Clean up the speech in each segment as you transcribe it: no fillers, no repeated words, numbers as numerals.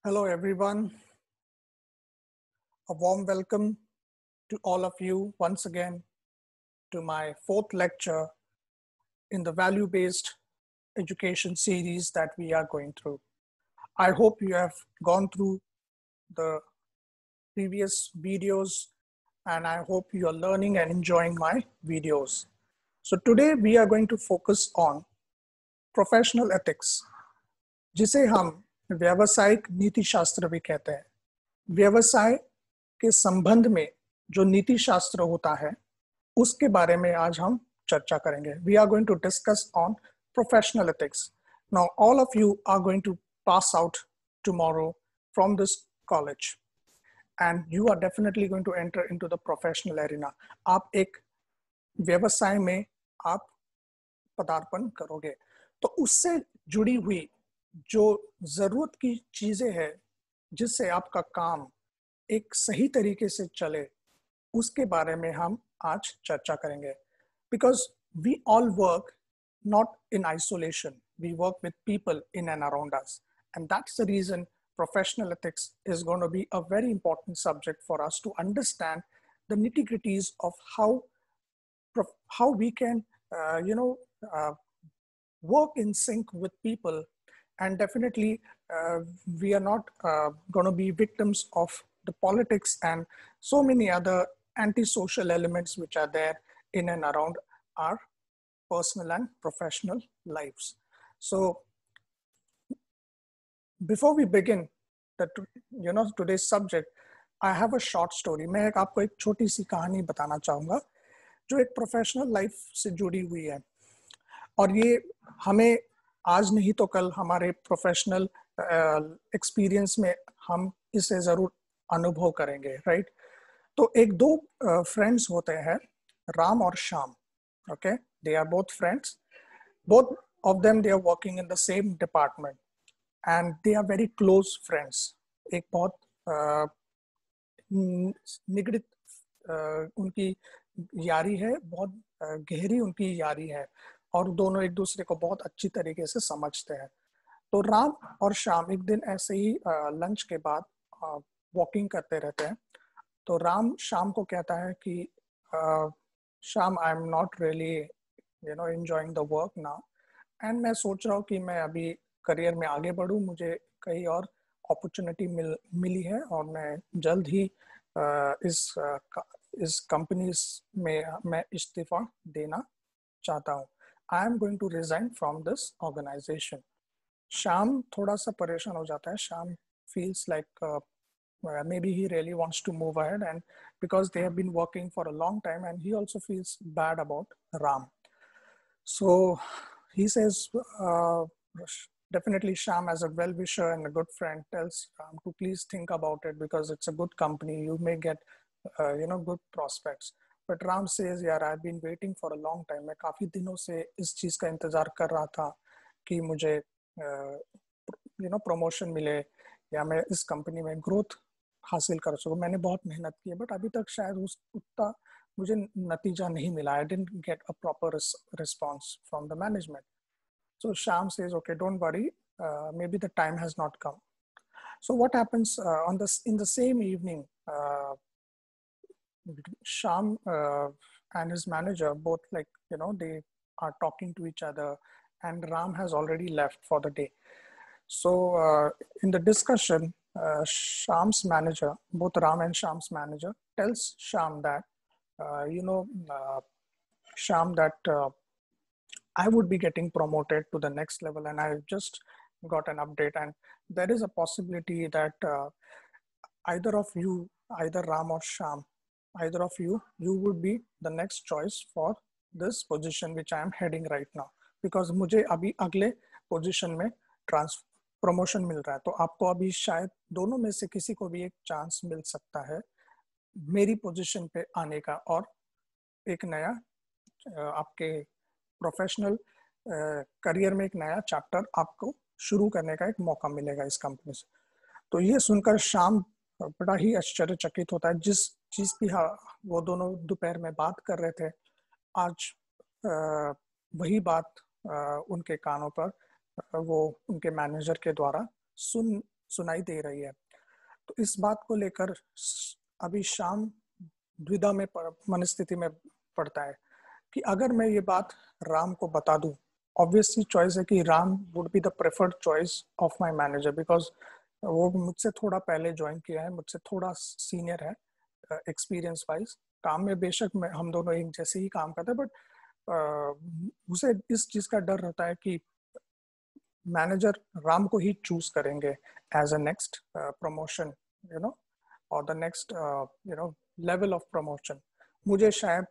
Hello, everyone. A warm welcome to all of you once again to my fourth lecture in the value-based education series that we are going through. I hope you have gone through the previous videos and I hope you are learning and enjoying my videos. So today we are going to focus on professional ethics, जिसे हम व्यावसायिक नीति शास्त्र भी कहते हैं। व्यवसाय के संबंध में जो नीति शास्त्र होता है उसके बारे में आज हम चर्चा करेंगे। We are going to discuss on professional ethics. Now all of you are going to pass out tomorrow from this college and you are definitely going to enter into the professional arena. आप एक व्यवसाय में आप पदार्पण करोगे, तो उससे जुड़ी हुई जो जरूरत की चीजें हैं जिससे आपका काम एक सही तरीके से चले, उसके बारे में हम आज चर्चा करेंगे। Because we all work not in isolation, we work with people in and around us, and that's the reason professional ethics is going to be a very important subject for us to understand the nitty-gritties of how we can work in sync with people, and definitely we are not going to be victims of the politics and so many other antisocial elements which are there in and around our personal and professional lives. So before we begin today's subject, I have a short story. मैं आपको एक छोटी सी कहानी बताना चाहूँगा जो एक professional life से जुड़ी हुई है, और ये हमें आज नहीं तो कल हमारे प्रोफेशनल एक्सपीरियंस में हम इसे ज़रूर अनुभव करेंगे, राइट? तो एक दो फ्रेंड्स होते हैं, राम और Shyam. Okay, they are both friends, both of them they are working in the same department and they are very close friends. एक बहुत निगड़ित उनकी यारी है, बहुत गहरी उनकी यारी है और दोनों एक दूसरे को बहुत अच्छी तरीके से समझते हैं. तो राम और श्याम एक दिन ऐसे ही लंच के बाद वॉकिंग करते रहते हैं. तो राम श्याम को कहता है कि Shyam, I am not really enjoying the work now, and मैं सोच रहा हूँ कि मैं अभी करियर में आगे बढ़ूँ, मुझे कहीं और अपॉर्चुनिटी मिली है और मैं जल्द ही इस कंपनी में मैं इस्तीफा देना चाहता हूँ. I am going to resign from this organisation. Shyam थोड़ा सा परेशान हो जाता है. Shyam feels like maybe he really wants to move ahead, and because they have been working for a long time, and he also feels bad about Ram. So he says, definitely Sham, as a well-wisher and a good friend, tells Ram to please think about it because it's a good company. You may get good prospects. But Ram says, यार, I've been waiting for a long time. मैं काफी दिनों से इस चीज का इंतजार कर रहा था कि मुझे प्रमोशन मिले या मैं इस कंपनी में ग्रोथ हासिल कर सकूं. मैंने बहुत मेहनत की है, बट अभी तक शायद उतना मुझे नतीजा नहीं मिला. I didn't get a proper response from the management. So Sham says, okay, don't worry, maybe the time has not come. So what happens in the same evening, Sham and his manager both they are talking to each other, and Ram has already left for the day. So in the discussion, Sham's manager, both Ram and Sham's manager, tells Sham that, Sham, that I would be getting promoted to the next level, and I just got an update, and there is a possibility that either of you, either Ram or Sham, either of you would be the next choice for this position which I am heading right now, because मुझे अभी अगले position में promotion मिल रहा है. तो आपको अभी शायद दोनों में से किसी को भी एक चांस मिल सकता है मेरी पोजीशन पे आने का, और एक नया आपके प्रोफेशनल करियर में एक नया चैप्टर आपको शुरू करने का एक मौका मिलेगा इस कंपनी से. तो ये सुनकर श्याम बड़ा ही आश्चर्यचकित होता है. जिस चीज की वो दोनों दोपहर में बात कर रहे थे, आज वही बात उनके कानों पर वो उनके मैनेजर के द्वारा सुन सुनाई दे रही है। तो इस बात को लेकर अभी शाम द्विधा में मनस्थिति में पड़ता है कि अगर मैं ये बात राम को बता दूं, ऑब्वियसली चॉइस है कि Ram would be the preferred choice of my manager, because वो मुझसे थोड़ा पहले ज्वाइन किया है, मुझसे थोड़ा सीनियर है एक्सपीरियंस वाइज। काम में बेशक हम दोनों एक जैसे ही काम करते हैं, बट उसे इस चीज का डर रहता है कि मैनेजर राम को ही चूज करेंगे as a next promotion, you know, और the next you know level of promotion. मुझे शायद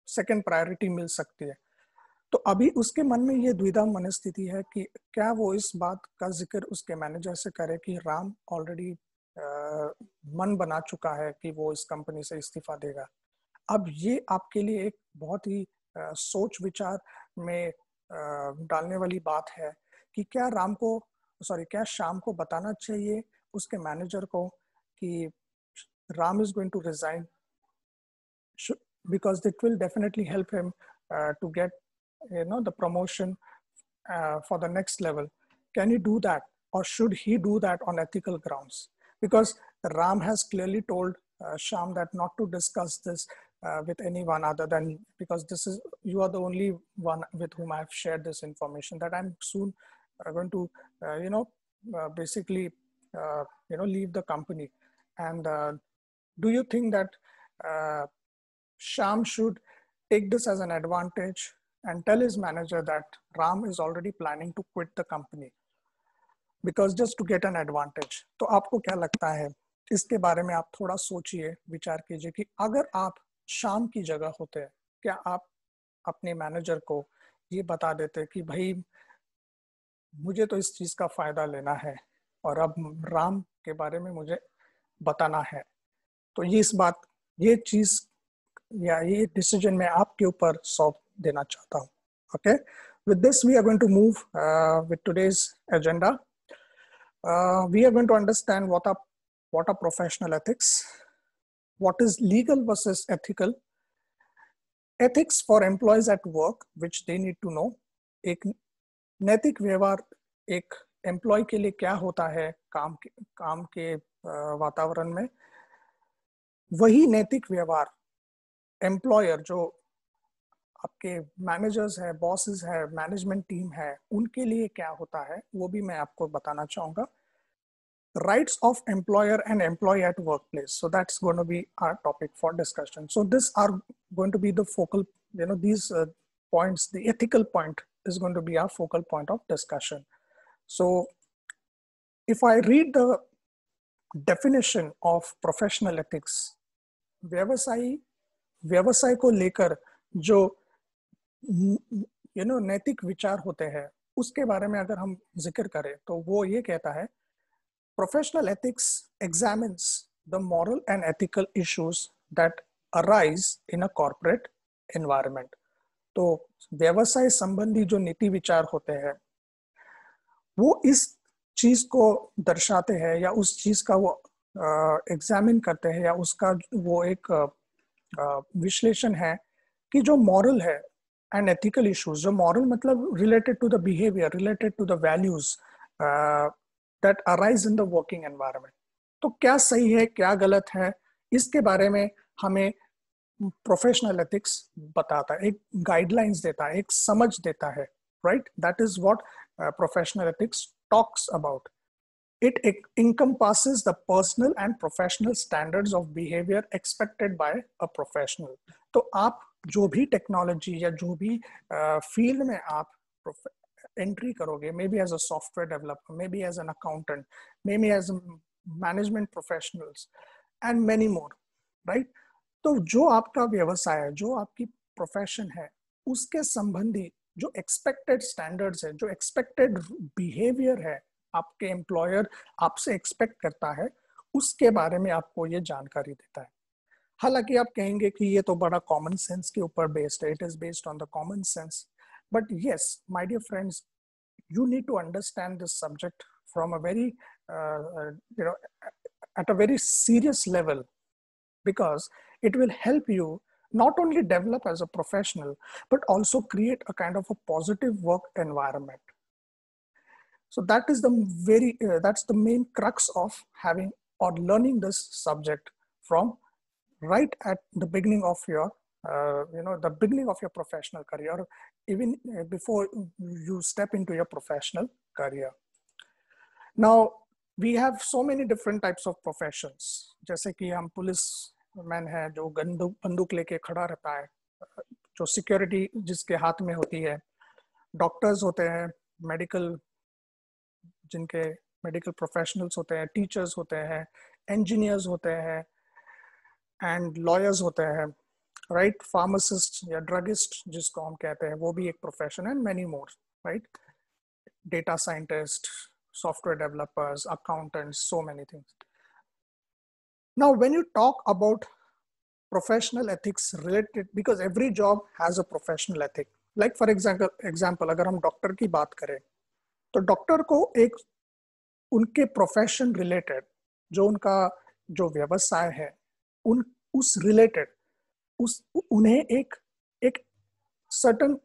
सेकंड प्रायोरिटी मिल सकती है। तो अभी उसके मन में ये द्विधा मनस्थिति है कि क्या वो इस बात का जिक्र उसके मैनेजर से करे कि राम ऑलरेडी मन बना चुका है कि वो इस कंपनी से इस्तीफा देगा। अब ये आपके लिए एक बहुत ही सोच विचार में डालने वाली बात है कि क्या शाम को बताना चाहिए उसके मैनेजर को कि Ram is going to resign, because it will definitely help him to get the promotion for the next level. Can he do that, or should he do that on ethical grounds? Because Ram has clearly told Sham that not to discuss this with anyone other than, because you are the only one with whom I have shared this information, that I'm soon going to basically leave the company. And do you think that Sham should take this as an advantage and tell his manager that Ram is already planning to quit the company because just to get an advantage? तो आपको क्या लगता है इसके बारे में? आप थोड़ा सोचिए, विचार कीजिए कि अगर आप शाम की जगह होते, क्या आप अपने मैनेजर को ये बता देते कि भाई मुझे तो इस चीज का फायदा लेना है और अब राम के बारे में मुझे बताना है। तो ये चीज या ये डिसीजन मैं आपके ऊपर सौंप देना चाहता हूँ। Okay, with this we are going to move with today's agenda. We are going to understand what are professional ethics, what is legal versus ethical, ethics for employees at work which they need to know, एक नैतिक व्यवहार एक employ के लिए क्या होता है काम के वातावरण में, वही नैतिक व्यवहार एम्प्लॉयर जो आपके मैनेजर्स है, बॉसेस है, मैनेजमेंट टीम है, उनके लिए क्या होता है, वो भी मैं आपको बताना चाहूंगा। Rights of employer and employee at workplace. So that's going to be our topic for discussion. So these are going to be the focal, these points, the ethical point is going to be our focal point of discussion. So if I read the definition of professional ethics, व्यवसाय को लेकर जो नैतिक विचार होते हैं उसके बारे में अगर हम जिक्र करें तो वो ये कहता है, professional ethics examines the moral and ethical issues that arise in a corporate environment. तो व्यवसाय संबंधी जो नीति विचार होते हैं वो इस चीज को दर्शाते हैं या उस चीज का वो एग्जामिन करते हैं या उसका वो एक विश्लेषण है कि जो मॉरल है एंड एथिकल इश्यूज, जो मॉरल मतलब related to the behaviour, related to the values that arise in the working environment. तो क्या सही है, क्या गलत है, इसके बारे में हमें प्रोफेशनल एथिक्स बताता है, एक गाइडलाइंस देता है, एक समझ देता है, right? That is what professional ethics talks about. It encompasses the personal and professional standards of behavior expected by a professional. तो आप जो भी टेक्नोलॉजी या जो भी फील्ड में आप एंट्री करोगे, may be as a software developer, may be as an accountant, may be as management professionals and many more, right? तो जो आपका व्यवसाय है, जो आपकी प्रोफेशन है, उसके संबंधी जो एक्सपेक्टेड स्टैंडर्ड्स है, जो एक्सपेक्टेड बिहेवियर है आपके एम्प्लॉयर आपसे एक्सपेक्ट करता है, उसके बारे में आपको ये जानकारी देता है. हालांकि आप कहेंगे कि ये तो बड़ा कॉमन सेंस के ऊपर बेस्ड है, it is based on the common sense. But yes, my dear friends, you need to understand this subject from a very, at a very serious level, because it will help you not only develop as a professional, but also create a kind of a positive work environment. So that is the that's the main crux of having or learning this subject from right at the beginning of your the beginning of your professional career, even before you step into your professional career. Now we have so many different types of professions. जैसे कि हम police man है जो बंदूक लेके खड़ा रहता है, जो सिक्योरिटी जिसके हाथ में होती है, डॉक्टर्स होते हैं, मेडिकल जिनके मेडिकल प्रोफेशनल्स होते हैं, टीचर्स होते हैं, इंजीनियर्स होते हैं, एंड लॉयर्स होते हैं, राइट, फार्मासिस्ट या ड्रगिस्ट जिसको हम कहते हैं, वो भी एक प्रोफेशन है, many more, right, data scientist, software developers, accountants, so many things. Now, when you talk about professional ethics related, because every job has a professional ethic. Like for example, अगर हम डॉक्टर की बात करें, तो doctor को एक उनके profession related जो उनका जो व्यवसाय है उस रिलेटेड उन्हें एक सर्टन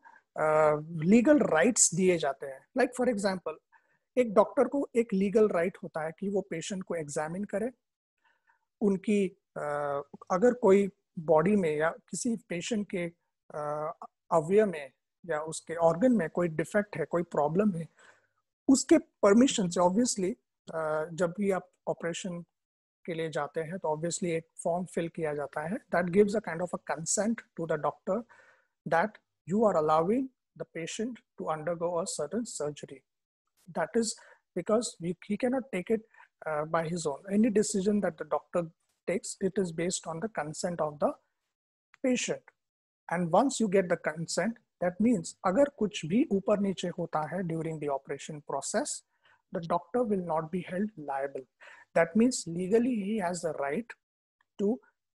लीगल राइट्स दिए जाते हैं. लाइक फॉर एग्जांपल, एक डॉक्टर को एक लीगल राइट होता है कि वो पेशेंट को एग्जामिन करे, उनकी अगर कोई बॉडी में या किसी पेशेंट के अवयव में या उसके ऑर्गन में कोई डिफेक्ट है, कोई प्रॉब्लम है, उसके परमिशन से ऑब्वियसली जब भी आप ऑपरेशन के लिए जाते हैं तो ऑब्वियसली एक फॉर्म फिल किया जाता है that gives a kind of a consent to the doctor that you are allowing the patient to undergo a certain surgery. That is because he cannot take it by his own. Any decision that the doctor takes, it is based on the consent of the patient. And once you get the consent, that means अगर कुछ भी ऊपर नीचे होता है during the operation process, the doctor will not be held liable. That means legally he has the right to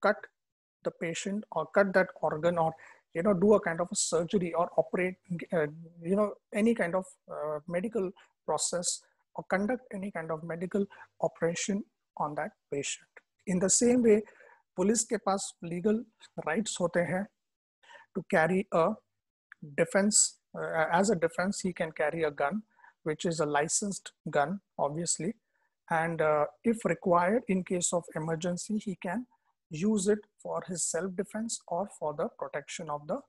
cut the patient or cut that organ or do a kind of a surgery or operate any kind of medical process or conduct any kind of medical operation on that patient. In the same way, police के पास legal rights होते हैं to carry a defense. As a defense, he can carry a gun, which is a licensed gun, obviously. And if required, in case of emergency, he can use it for his self-defense or for the protection of the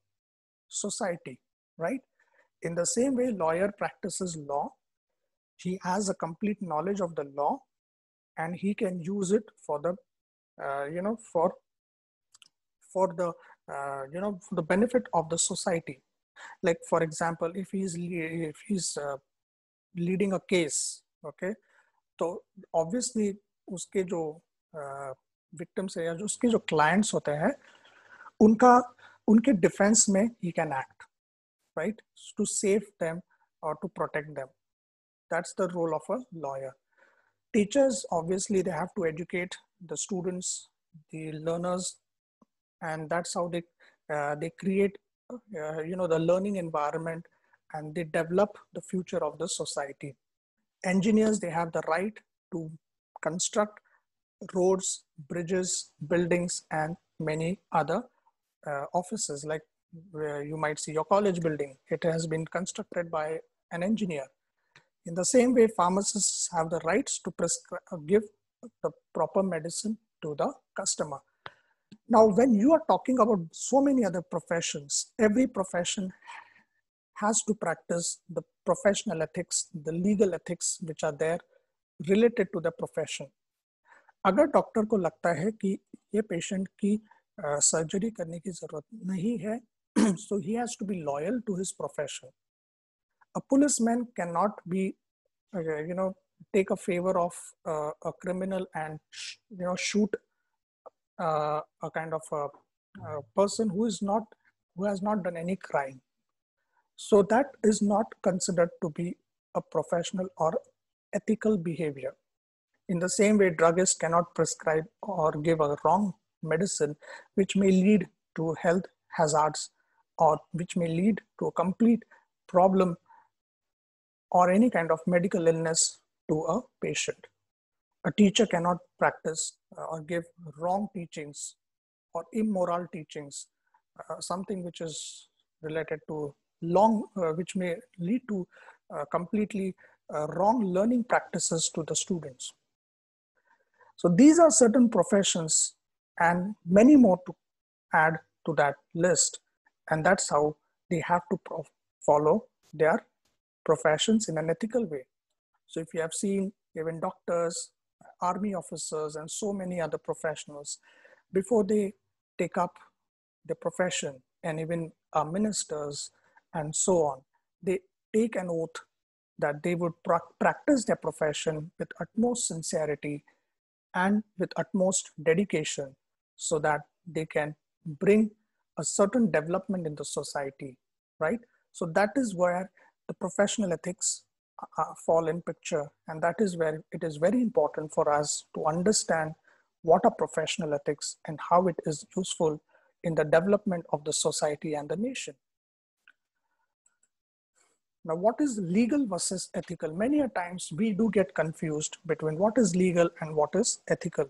society, right? In the same way, lawyer practices law. He has a complete knowledge of the law and he can use it for the for the benefit of the society. Like for example, if he's leading a case, okay, तो obviously उसके जो victims है या जो उसके जो clients होते हैं उनके defense में he can act, right, to save them or to protect them. That's the role of a lawyer. Teachers, obviously, they have to educate the students, the learners, and that's how they create, the learning environment, and they develop the future of the society. Engineers, they have the right to construct roads, bridges, buildings, and many other offices. Like you might see your college building, it has been constructed by an engineer. In the same way, pharmacists have the rights to give the proper medicine to the customer. Now, when you are talking about so many other professions, every profession has to practice the professional ethics, the legal ethics which are there related to the profession. अगर doctor को लगता है कि ये patient की surgery करने की जरूरत नहीं है, so he has to be loyal to his profession. A policeman cannot be, take a favor of a criminal and shoot a kind of a person who has not done any crime. So that is not considered to be a professional or ethical behavior. In the same way, druggists cannot prescribe or give a wrong medicine which may lead to health hazards or which may lead to a complete problem or any kind of medical illness to a patient. A teacher cannot practice or give wrong teachings or immoral teachings, something which is related to which may lead to completely wrong learning practices to the students. So these are certain professions and many more to add to that list. And that's how they have to follow their professions in an ethical way. So if you have seen even doctors, army officers, and so many other professionals, before they take up the profession, and even ministers and so on, they take an oath that they would practice their profession with utmost sincerity and with utmost dedication so that they can bring a certain development in the society, right? So that is where the professional ethics fall in picture. And that is where it is very important for us to understand what are professional ethics and how it is useful in the development of the society and the nation. Now, what is legal versus ethical? Many a times we do get confused between what is legal and what is ethical.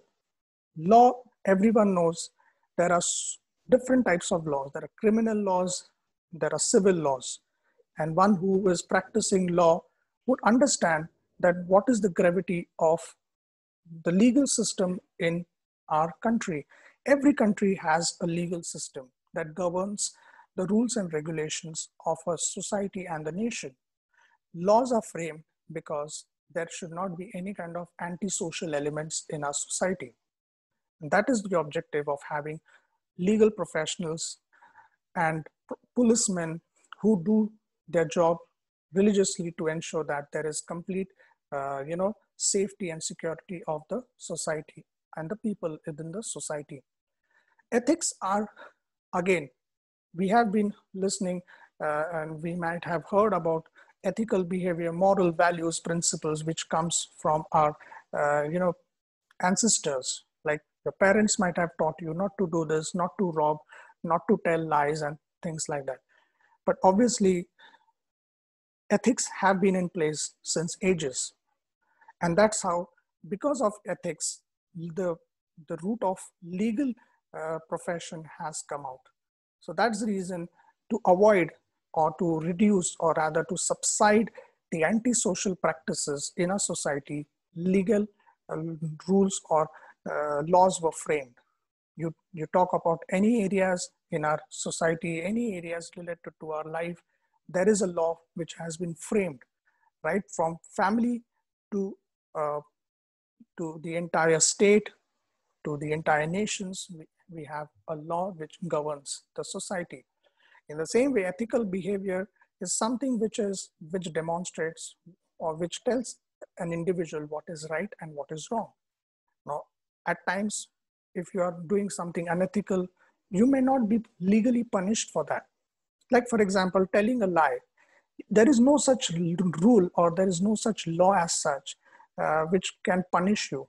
Law, everyone knows there are different types of laws. There are criminal laws, there are civil laws. And one who is practicing law would understand that what is the gravity of the legal system in our country. Every country has a legal system that governs the rules and regulations of a society and the nation. Laws are framed because there should not be any kind of antisocial elements in our society. And that is the objective of having legal professionals and policemen who do their job religiously to ensure that there is complete, safety and security of the society and the people within the society. Ethics are, again, we have been listening and we might have heard about ethical behavior, moral values, principles, which comes from our, ancestors. Like your parents might have taught you not to do this, not to rob, not to tell lies and things like that. But obviously, ethics have been in place since ages. And that's how, because of ethics, the root of legal profession has come out. So that's the reason to avoid or to reduce or rather to subside the antisocial practices in a society, legal rules or laws were framed. You talk about any areas in our society, any areas related to our life, there is a law which has been framed, right? From family to the entire state, to the entire nations, we have a law which governs the society. In the same way, ethical behavior is something which demonstrates or which tells an individual what is right and what is wrong. Now, at times, if you are doing something unethical, you may not be legally punished for that. Like, for example, telling a lie. There is no such rule or there is no such law as such which can punish you.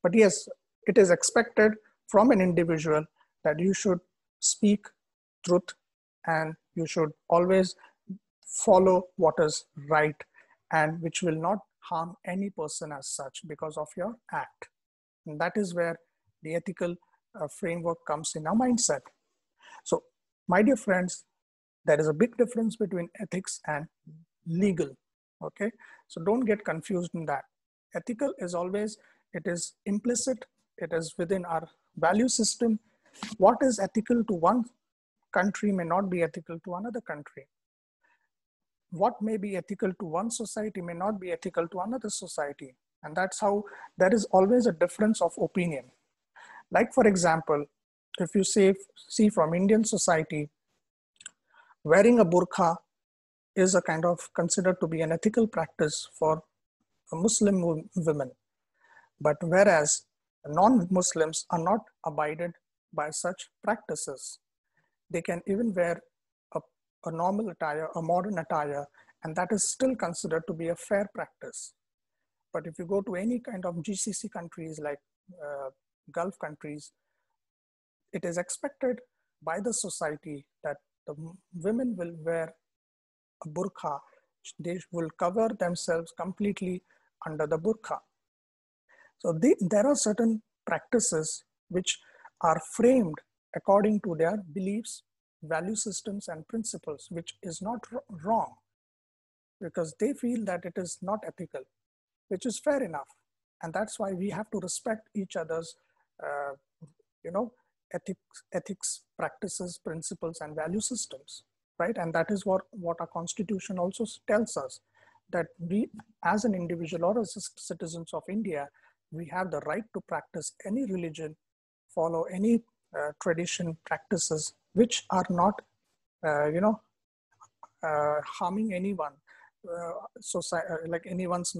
But yes, it is expected from an individual that you should speak truth and you should always follow what is right and which will not harm any person as such because of your act. And that is where the ethical framework comes in our mindset. So, my dear friends, there is a big difference between ethics and legal. Okay, so don't get confused in that. Ethical is always, it is implicit, it is within our value system. What is ethical to one country may not be ethical to another country. What may be ethical to one society may not be ethical to another society. And that's how there is always a difference of opinion. Like, for example, if you see from Indian society, wearing a burqa is a kind of considered to be an ethical practice for Muslim women. But whereas non-Muslims are not abided by such practices, they can even wear a normal attire, a modern attire, and that is still considered to be a fair practice. But if you go to any kind of GCC countries like Gulf countries, it is expected by the society that the women will wear a burqa. They will cover themselves completely under the burqa. So there are certain practices which are framed according to their beliefs, value systems, and principles, which is not wrong. because they feel that it is not ethical, which is fair enough. And that's why we have to respect each other's, uh, you know, ethics, practices, principles, and value systems, right? And that is what our constitution also tells us, that we, as an individual or as citizens of India, we have the right to practice any religion, follow any tradition, practices, which are not, harming anyone, like anyone's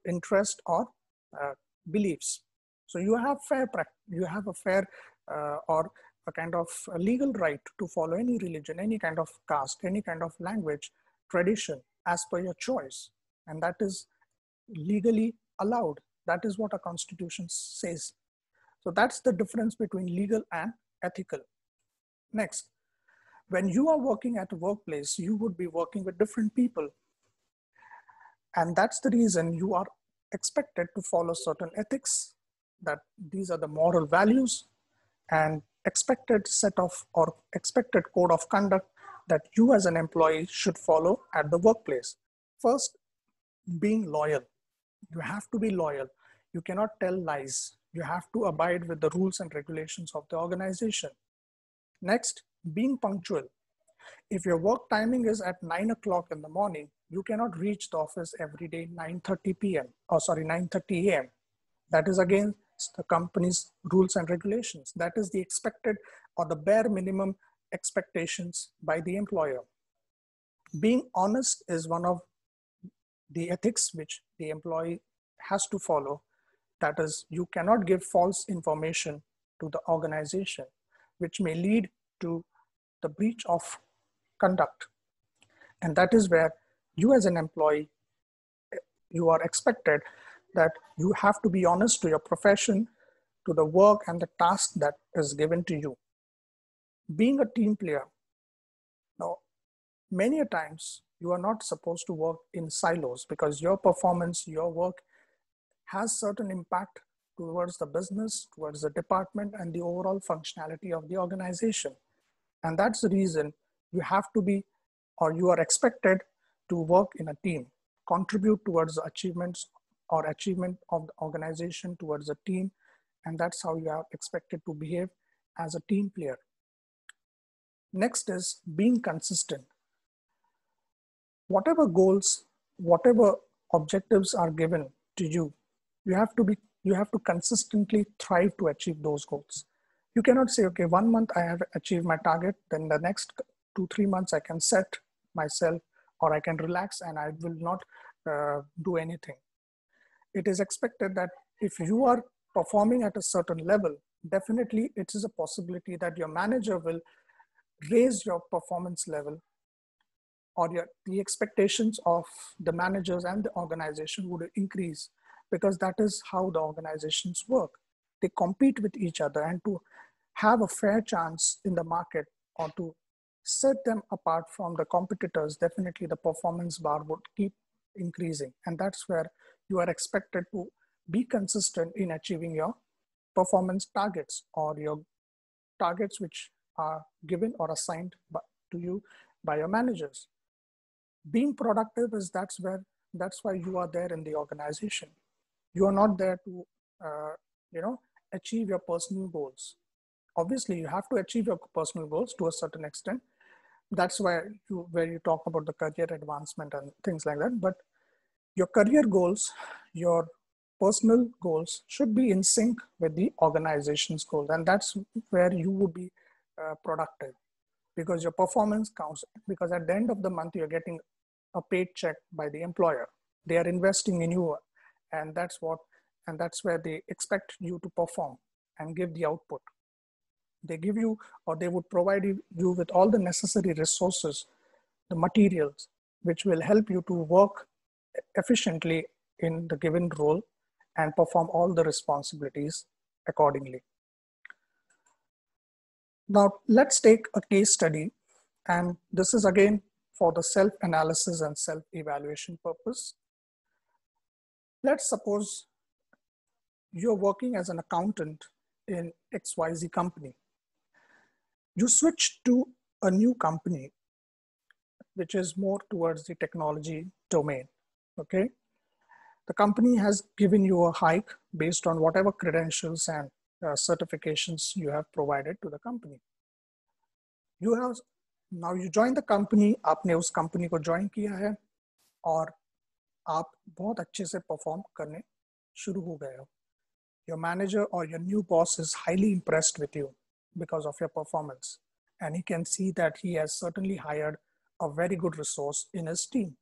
interest or beliefs. So you have a fair or a kind of a legal right to follow any religion, any kind of caste, any kind of language, tradition, as per your choice, and that is legally allowed. That is what our constitution says. So that's the difference between legal and ethical. Next, when you are working at a workplace, you would be working with different people. And that's the reason you are expected to follow certain ethics, that these are the moral values and expected set of or expected code of conduct that you as an employee should follow at the workplace. First, being loyal. You have to be loyal. You cannot tell lies. You have to abide with the rules and regulations of the organization. Next, being punctual. If your work timing is at 9 o'clock in the morning, you cannot reach the office every day 9:30 p.m. 9:30 a.m. That is against the company's rules and regulations. That is the expected or the bare minimum expectations by the employer. Being honest is one of the ethics which the employee has to follow. That is, you cannot give false information to the organization, which may lead to the breach of conduct. And that is where you as an employee, you are expected that you have to be honest to your profession, to the work and the task that is given to you. Being a team player. Now, many a times you are not supposed to work in silos, because your performance, your work has certain impact towards the business, towards the department, and the overall functionality of the organization. And that's the reason you have to be, or you are expected to work in a team, contribute towards the achievements or achievement of the organization towards a team. And that's how you are expected to behave as a team player. Next is being consistent. Whatever goals, whatever objectives are given to you, you have to consistently strive to achieve those goals. You cannot say, okay, 1 month I have achieved my target, then the next 2-3 months I can set myself, or I can relax and I will not do anything. It is expected that if you are performing at a certain level, definitely it is a possibility that your manager will raise your performance level, or the expectations of the managers and the organization would increase, because that is how the organizations work. They compete with each other, and to have a fair chance in the market, or to set them apart from the competitors, definitely the performance bar would keep increasing. And that's where you are expected to be consistent in achieving your performance targets, or your targets which are given or assigned to you by your managers. Being productive is that's why you are there in the organization. You are not there to achieve your personal goals. Obviously, you have to achieve your personal goals to a certain extent. That's where you talk about the career advancement and things like that. But your career goals, your personal goals should be in sync with the organization's goals. And that's where you would be productive, because your performance counts. Because at the end of the month, you're getting a paid check by the employer. They are investing in you, and that's where they expect you to perform and give the output. They give you, or they would provide you with all the necessary resources, the materials, which will help you to work efficiently in the given role and perform all the responsibilities accordingly. Now, let's take a case study, and this is again for the self-analysis and self-evaluation purpose. Let's suppose you're working as an accountant in XYZ company. You switch to a new company which is more towards the technology domain. Okay, the company has given you a hike based on whatever credentials and certifications you have provided to the company. You have now you join the company, आपने उस company को join किया है और आप बहुत अच्छे से perform करने शुरू हो गए हो. Your manager or your new boss is highly impressed with you because of your performance, and he can see that he has certainly hired a very good resource in his team.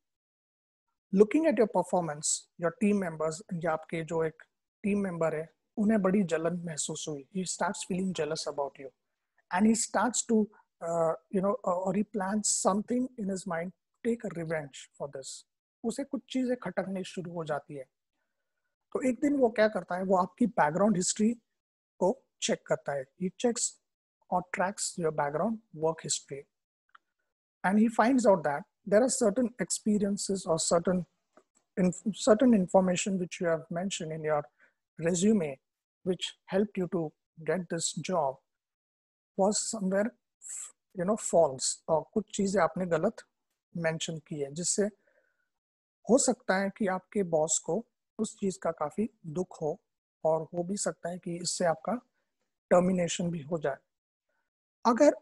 Looking at your performance, your team members, या आपके जो एक team member है, उन्हें बड़ी जलन महसूस हुई. He starts feeling jealous about you, and he starts to, or he plans something in his mind, take a revenge for this. उसे कुछ चीजें खटकने शुरू हो जाती है. तो एक दिन वो क्या करता है, वो आपकी बैकग्राउंड हिस्ट्री को चेक करता है. He checks or tracks your background work history, and he finds out that there are certain experiences or certain information which you have mentioned in your resume which helped you to get this job was somewhere false, और कुछ चीजें आपने गलत mention की है, जिससे हो सकता है कि आपके बॉस को उस चीज का काफी दुख हो, और हो भी सकता है कि इससे आपका टर्मिनेशन भी हो जाए. अगर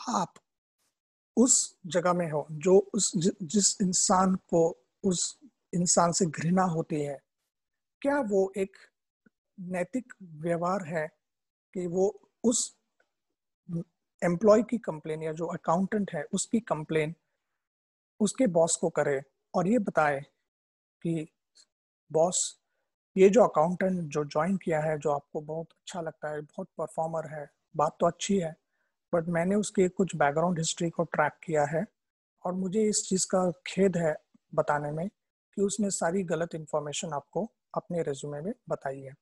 आप उस जगह में हो जो जिस इंसान को उस इंसान से घृणा होती है, क्या वो एक नैतिक व्यवहार है कि वो उस एम्प्लॉय की कंप्लेन या जो अकाउंटेंट है उसकी कंप्लेन उसके बॉस को करे और ये बताए कि बॉस, ये जो अकाउंटेंट जो ज्वाइन किया है, जो आपको बहुत अच्छा लगता है, बहुत परफॉर्मर है, बात तो अच्छी है, बट मैंने उसके कुछ बैकग्राउंड हिस्ट्री को ट्रैक किया है और मुझे इस चीज़ का खेद है बताने में कि उसने सारी गलत इन्फॉर्मेशन आपको अपने रेज्यूमे में बताई है.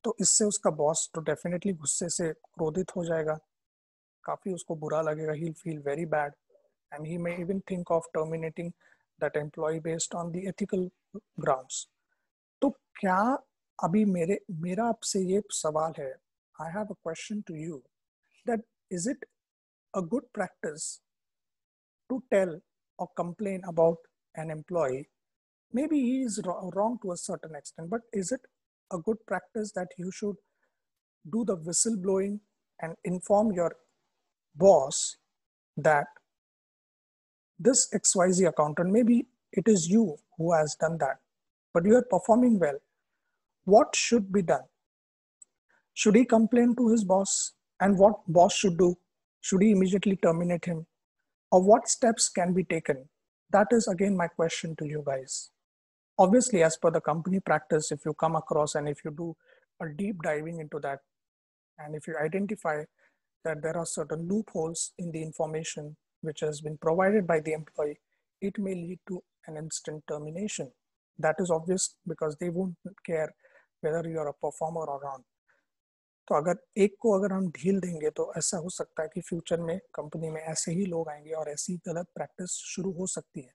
तो इससे उसका बॉस तो डेफिनेटली गुस्से से क्रोधित हो जाएगा, काफ़ी उसको बुरा लगेगा. He feel very bad and he may even think of terminating that employee based on the ethical grounds. तो क्या अभी मेरा आपसे ये सवाल है, I have a question to you, that is it a good practice to tell or complain about an employee? Maybe he is wrong to a certain extent, but is it a good practice that you should do the whistleblowing and inform your boss that this XYZ accountant, maybe it is you who has done that, but you are performing well. What should be done? Should he complain to his boss? And what boss should do? Should he immediately terminate him? Or what steps can be taken? That is again my question to you guys. Obviously, as per the company practice, if you come across and if you do a deep diving into that, and if you identify that there are certain loopholes in the information which has been provided by the employee, it may lead to an instant termination. That is obvious because they won't care whether you are a performer or not. तो अगर एक को अगर हम ढील देंगे तो ऐसा हो सकता है कि फ्यूचर में कंपनी में ऐसे ही लोग आएंगे और ऐसी गलत प्रैक्टिस शुरू हो सकती है,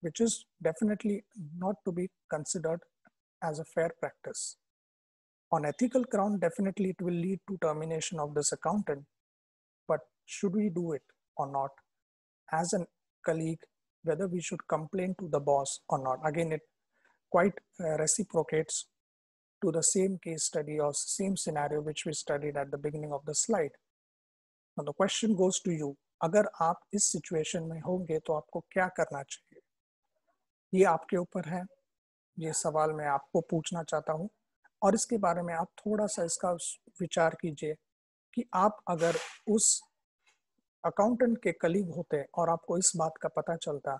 which is definitely not to be considered as a fair practice. On ethical ground, definitely it will lead to termination of this accountant, but should we do it or not? As a colleague, whether we should complain to the boss or not. Again, it quite reciprocates to the same case study or same scenario which we studied at the beginning of the slide. Now the question goes to you, अगर आप इस situation में होंगे तो आपको क्या करना चाहिए? ये आपके ऊपर है, ये सवाल मैं आपको पूछना चाहता हूँ और इसके बारे में आप थोड़ा सा इसका विचार कीजिए कि आप अगर उस अकाउंटेंट के कलीग होते और आपको इस बात का पता चलता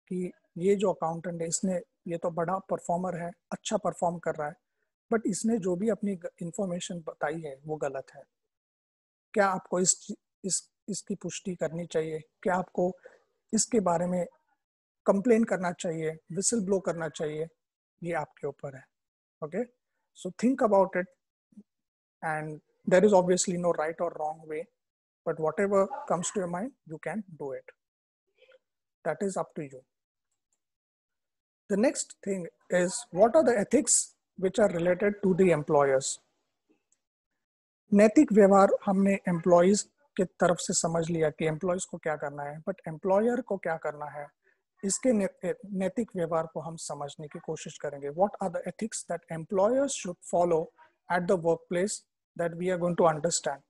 कि ये जो अकाउंटेंट है, इसने ये तो बड़ा परफॉर्मर है, अच्छा परफॉर्म कर रहा है, बट इसने जो भी अपनी इंफॉर्मेशन बताई है वो गलत है, क्या आपको इसकी पुष्टि करनी चाहिए? क्या आपको इसके बारे में कंप्लेन करना चाहिए, विसल ब्लो करना चाहिए? ये आपके ऊपर है. Okay, so think about it, and there is obviously no right or wrong way, but whatever comes to your mind, you can do it. That is up to you. The next thing is, what are the ethics which are related to the employers? नैतिक व्यवहार हमने employees की तरफ से समझ लिया कि employees को क्या करना है, बट एम्प्लॉयर को क्या करना है इसके नैतिक व्यवहार को हम समझने की कोशिश करेंगे. What are the ethics that employers should follow at the work place that we are going to understand.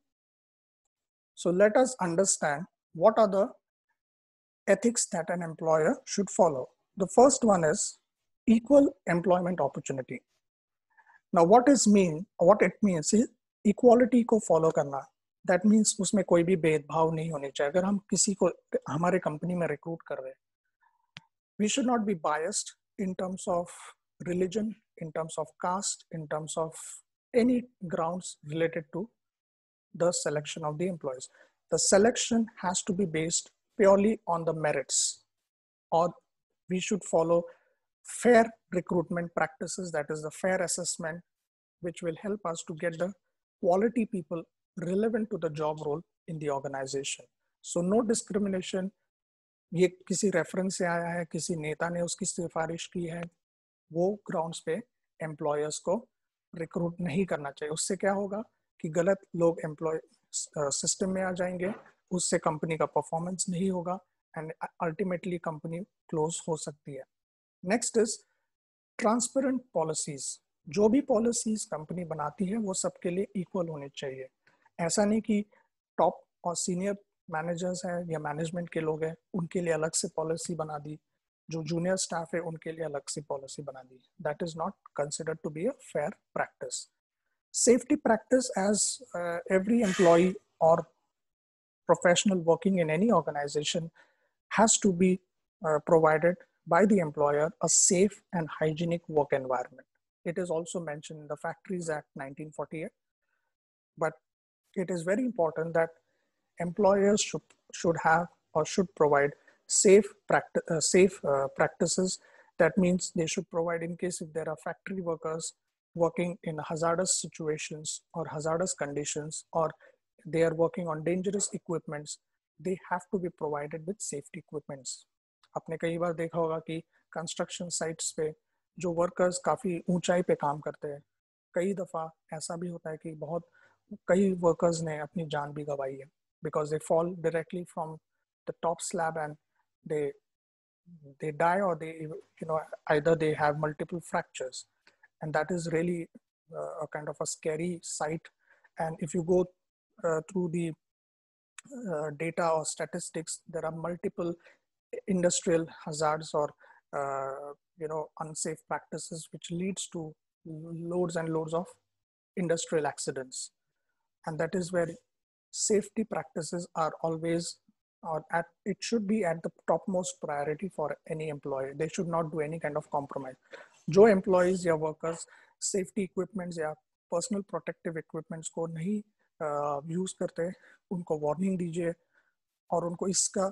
So let us understand what are the ethics that an employer should follow. The first one is equal employment opportunity. Now what it means is equality को follow करना. That means उसमें कोई भी भेदभाव नहीं होने चाहिए. अगर हम किसी को हमारे कंपनी में रिक्रूट कर रहे हैं, we should not be biased in terms of religion, in terms of caste, in terms of any grounds related to the selection of the employees. The selection has to be based purely on the merits, or we should follow fair recruitment practices, that is the fair assessment, which will help us to get the quality people relevant to the job role in the organization. So no discrimination. ये किसी reference से आया है, किसी नेता ने उसकी सिफारिश की है, वो ग्राउंड्स पे एम्प्लॉयर्स को रिक्रूट नहीं करना चाहिए. उससे क्या होगा कि गलत लोग एम्प्लॉय सिस्टम में आ जाएंगे, उससे कंपनी का परफॉर्मेंस नहीं होगा एंड अल्टीमेटली कंपनी क्लोज हो सकती है. Next is transparent policies. जो भी पॉलिसीज कंपनी बनाती है वो सबके लिए इक्वल होनी चाहिए. ऐसा नहीं कि टॉप और सीनियर मैनेजर्स हैं या मैनेजमेंट के लोग हैं उनके लिए अलग से पॉलिसी बना दी, जो जूनियर स्टाफ है उनके लिए अलग से पॉलिसी बना दी. That is not considered to be a fair practice. Safety practice, as every employee or professional working in any organization has to be provided by the employer a safe and hygienic work environment. It is also mentioned in the Factories Act 1948, but it is very important that employers should have or should provide safe practices. That means they should provide, in case if there are factory workers working in hazardous situations or hazardous conditions, or they are working on dangerous equipments, they have to be provided with safety equipments. आपने कई बार देखा होगा कि construction sites पे जो workers काफ़ी ऊंचाई पे काम करते हैं, कई दफ़ा ऐसा भी होता है कि कई वर्कर्स ने अपनी जान भी गंवाई है, because they fall directly from the top slab and they die, or they either they have multiple fractures, and that is really a kind of a scary sight. And if you go through the data or statistics, there are multiple industrial hazards or unsafe practices which leads to loads and loads of industrial accidents. And that is where safety practices are always it should be at the topmost priority for any employee. They should not do any kind of compromise. जो employees या workers safety equipments या personal protective equipments को नहीं use करते, उनको warning दीजिए और उनको इसका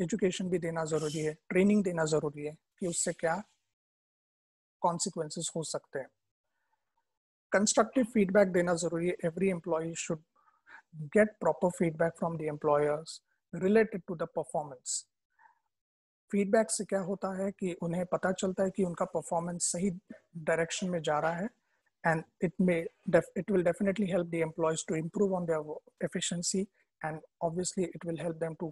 एजुकेशन भी देना जरूरी है, ट्रेनिंग देना जरूरी है कि उससे क्या कॉन्सिक्वेंसेस हो सकते हैं. कंस्ट्रक्टिव फीडबैक देना जरूरी है. Every employee should get proper feedback from the employers related to the performance. Feedback से क्या होता है कि उन्हें पता चलता है कि उनका परफॉर्मेंस सही डायरेक्शन में जा रहा है, and it will definitely help the employees to improve on their efficiency, and obviously it will help them to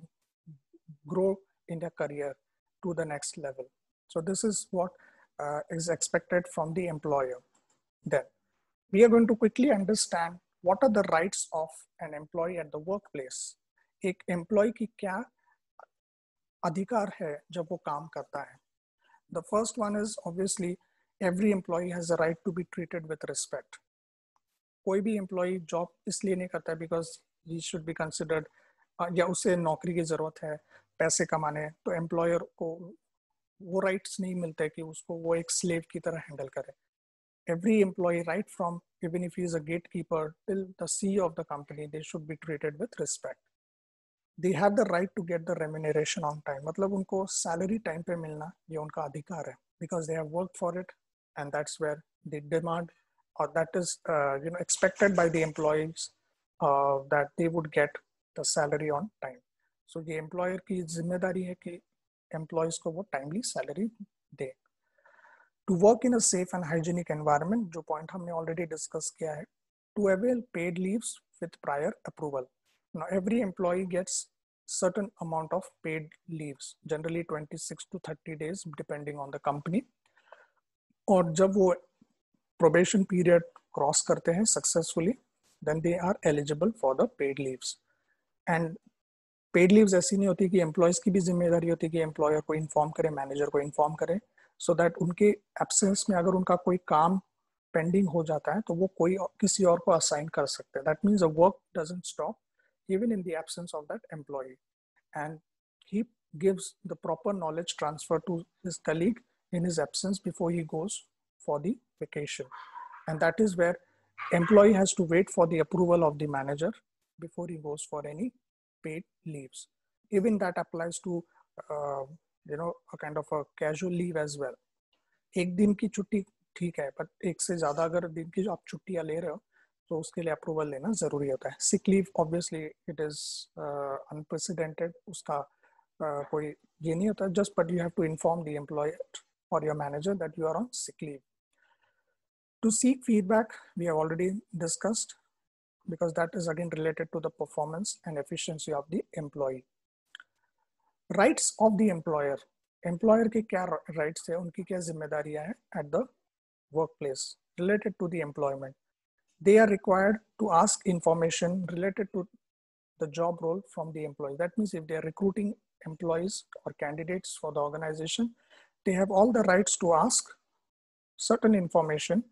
grow in their career to the next level. So this is what is expected from the employer. Then we are going to quickly understand what are the rights of an employee at the workplace. एक employ की क्या अधिकार है जब वो काम करता है. The first one is obviously every employee has a right to be treated with respect. कोई भी एम्प्लॉय जॉब इसलिए नहीं करता है because he should be considered या उसे नौकरी की जरूरत है, पैसे कमाने, तो एम्प्लॉयर को वो राइट्स नहीं मिलते कि उसको वो एक स्लेव की तरह हैंडल करे. Every employee, right from even if he is a gatekeeper till the CEO of the company, they should be treated with respect. They have the right to get the remuneration on time. मतलब उनको salary time पे मिलना ये उनका अधिकार है, because they have worked for it, and that's where they demand, or that is expected by the employees that they would get the salary on time. So ये employer की जिम्मेदारी है कि employees को वो timely salary they. To work in a safe and hygienic environment, जो point हमने already discuss किया है, to avail paid leaves with prior approval. Now, every employee gets certain amount of paid leaves, generally 26 to 30 days, depending on the company. और जब वो probation period cross करते हैं successfully, then they are eligible for the paid leaves. And paid leaves ऐसी नहीं होती कि employees की भी जिम्मेदारी होती है कि employer को inform करे, manager को inform करे, so that उनके absence में अगर उनका कोई काम pending हो जाता है तो वो कोई किसी और को assign कर सकते हैं. That means the work doesn't stop even in the absence of that employee. And he gives the proper knowledge transfer to his colleague in his absence before he goes for the vacation. And that is where employee has to wait for the approval of the manager before he goes for any paid leaves. Even that applies to a kind of a casual leave as well. एक दिन की छुट्टी ठीक है, but एक से ज्यादा अगर दिन की आप छुट्टियां ले रहे हो तो उसके लिए अप्रूवल लेना जरूरी होता है. Sick leave obviously it is unprecedented, उसका कोई ये नहीं होता, just but you have to inform the employer or your manager that you are on sick leave. To seek feedback, we have already discussed, because that is again related to the performance and efficiency of the employee. Rights of the employer. Employer के क्या rights है, उनकी क्या जिम्मेदारियां हैं at the workplace related to the employment. They are required to ask information related to the job role from the employee. That means if they are recruiting employees or candidates for the organization, they have all the rights to ask certain information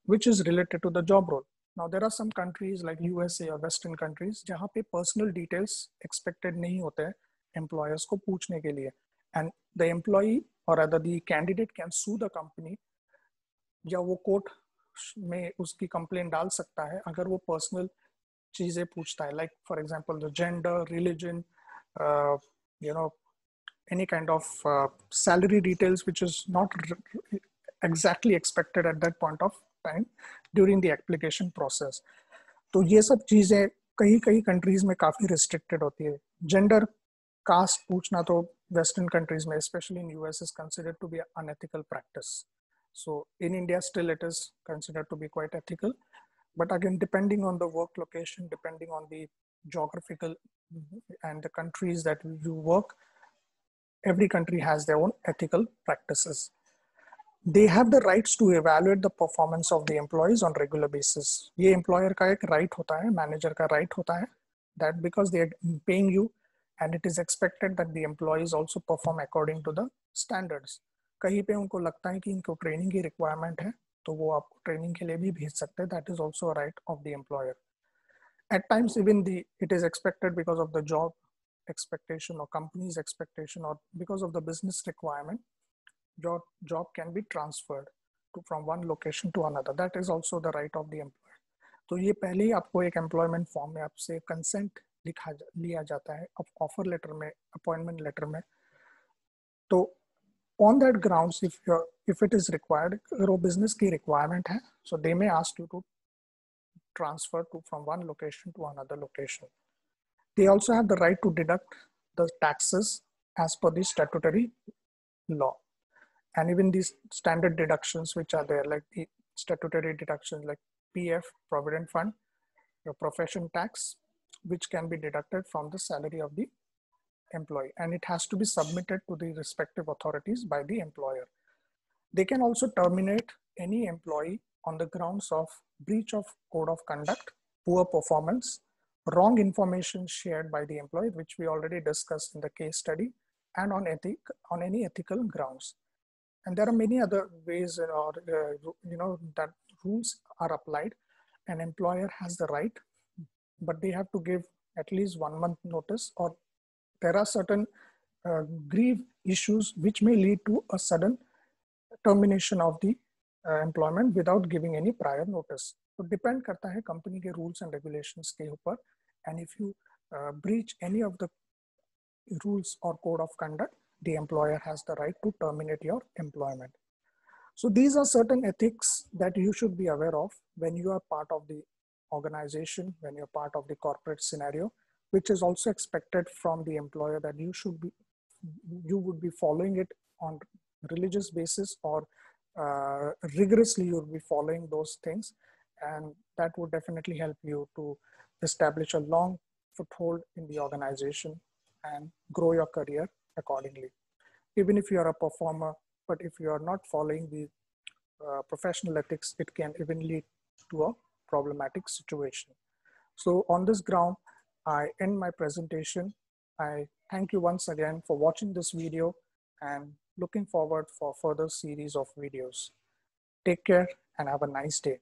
which is related to the job role. Now there are some countries like USA or Western countries जहाँ पे personal details expected नहीं होते हैं employers को पूछने के लिए, and the employee or rather the candidate can sue the company, या वो कोर्ट में उसकी कंप्लेंट डाल सकता है अगर वो पर्सनल चीजें पूछता है, like for example the gender, religion, any kind of salary details which is not exactly expected at that point of time during the application process. तो ये सब चीजें कई कंट्रीज में काफी रिस्ट्रिक्टेड होती है. जेंडर, कास्ट पूछना तो वेस्टर्न कंट्रीज में, specially in US, is considered to be unethical practice. So in India, still it is considered to be quite ethical. But again, depending on the work location, depending on the geographical and the countries that you work, every country has their own ethical practices. They have the rights to evaluate the performance of the employees on regular basis. ये employer का एक right होता है, manager का right होता है, that because they are paying you and it is expected that the employees also perform according to the standards. कहीं पे उनको लगता है कि इनको ट्रेनिंग की रिक्वायरमेंट है तो वो आपको ट्रेनिंग के लिए भी भेज सकते हैं. That is also a right of the employer. At times even the it is expected because of the job expectation or company's expectation or because of the business requirement, your job can be transferred from one location to another. That is also the right of the employer. तो ये पहले ही आपको एक employment form में आपसे consent लिया जाता है ऑफर लेटर में, अपॉइंटमेंट लेटर में. तो on that grounds, if it is required, अगर वो business की requirement है, so they may ask you to transfer from one location to another location. They also have the right to deduct the taxes as per the statutory law, and even these standard deductions which are there, like the statutory deductions like PF, Provident Fund, your profession tax, which can be deducted from the salary of the employee, and it has to be submitted to the respective authorities by the employer. They can also terminate any employee on the grounds of breach of code of conduct, poor performance, wrong information shared by the employee, which we already discussed in the case study, and on any ethical grounds. And there are many other ways that rules are applied. An employer has the right, but they have to give at least 1 month notice, or there are certain grieve issues which may lead to a sudden termination of the employment without giving any prior notice. तो depend करता है company के rules and regulations के ऊपर, and if you breach any of the rules or code of conduct, the employer has the right to terminate your employment. So these are certain ethics that you should be aware of when you are part of the organization, when you're part of the corporate scenario, which is also expected from the employer, that you would be following it on religious basis, or rigorously you would be following those things, and that would definitely help you to establish a long foothold in the organization and grow your career accordingly. Even if you are a performer, but if you are not following the professional ethics, it can even lead to a problematic situation. So on this ground, I end my presentation. I thank you once again for watching this video and looking forward for further series of videos. Take care and have a nice day.